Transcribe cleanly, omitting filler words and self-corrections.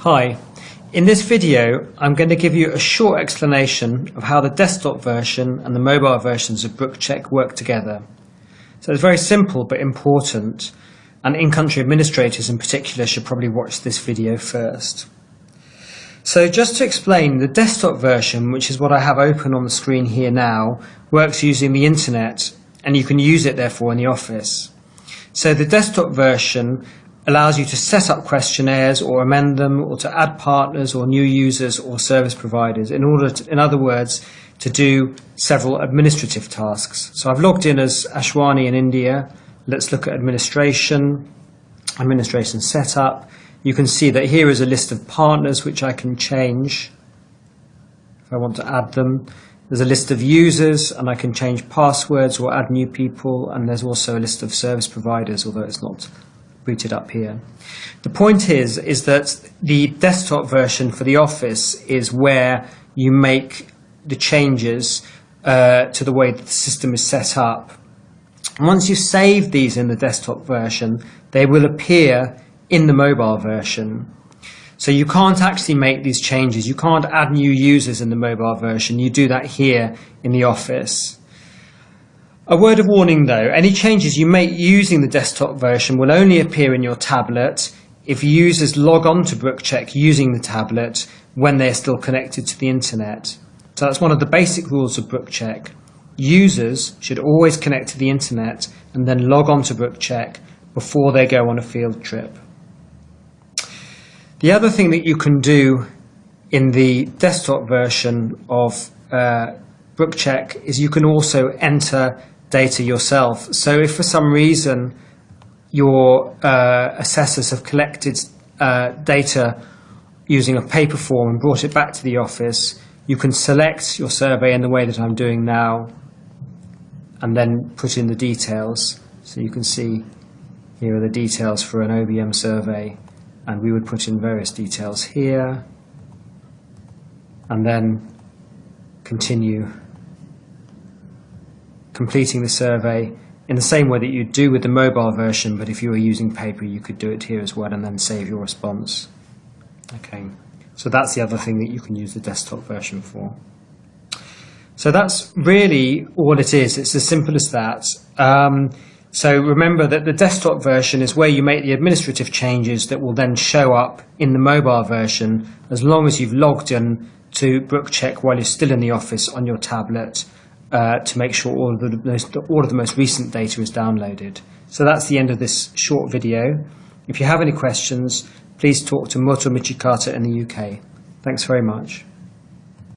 Hi, in this video I'm going to give you a short explanation of how the desktop version and the mobile versions of BrookeCheck work together. So it's very simple but important, and in-country administrators in particular should probably watch this video first. So just to explain, the desktop version, which is what I have open on the screen here now, works using the internet, and you can use it therefore in the office. So the desktop version allows you to set up questionnaires or amend them, or to add partners or new users or service providers in other words, to do several administrative tasks. So I've logged in as Ashwani in India. Let's look at administration setup. You can see that here is a list of partners which I can change if I want to add them. There's a list of users and I can change passwords or add new people, and there's also a list of service providers, although it's not booted up here. The point is that the desktop version for the office is where you make the changes to the way that the system is set up. Once you save these in the desktop version, they will appear in the mobile version. So you can't actually make these changes. You can't add new users in the mobile version. You do that here in the office. A word of warning though, any changes you make using the desktop version will only appear in your tablet if users log on to BrookeCheck using the tablet when they're still connected to the internet. So that's one of the basic rules of BrookeCheck. Users should always connect to the internet and then log on to BrookeCheck before they go on a field trip. The other thing that you can do in the desktop version of BrookeCheck is you can also enter data yourself. So if for some reason your assessors have collected data using a paper form and brought it back to the office, you can select your survey in the way that I'm doing now and then put in the details. So you can see here are the details for an OBM survey, and we would put in various details here and then continue completing the survey in the same way that you do with the mobile version, but if you were using paper you could do it here as well and then save your response. Okay, so that's the other thing that you can use the desktop version for. So that's really all it is. It's as simple as that. So remember that the desktop version is where you make the administrative changes that will then show up in the mobile version as long as you've logged in to BrookeCheck while you're still in the office on your tablet to make sure all of the most recent data is downloaded. So that's the end of this short video. If you have any questions, please talk to Moto Michikata in the UK. Thanks very much.